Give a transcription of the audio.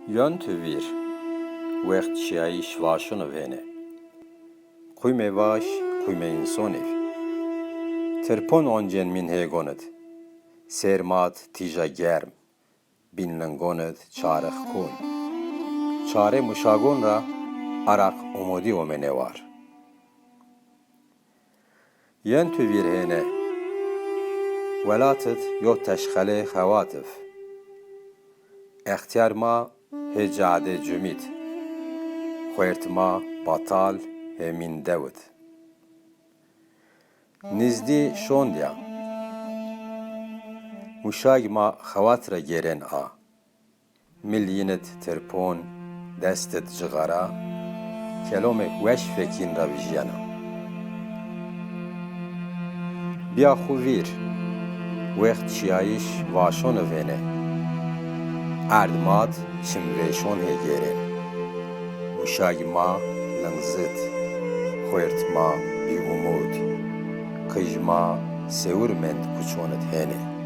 Yön tüvir, wext çiyayi şvaşunu vene. Kuyme vaş, kuyme insoniv. Terpon onjen min hegonet. Sermat tija germ. Binlengonet çarık kun. Çare muşagon ra arak umudi omene var. Yön tüvir hene. Velatet yo teşkhale xevatif. اختیار ما هجاده جمید خویرت ما بطال همین دود نزدی شوندیا مشاگ ما خواتر گرن ملیینت ترپون دستت جغارا کلومک وش فکین را ویجیانا بیا خویر وقت چیایش واشون وینه اردماد شمویشون هگیرن مشاگ ما لنزد خویرت ما بی امود قیج ما سور مند کچونت هنه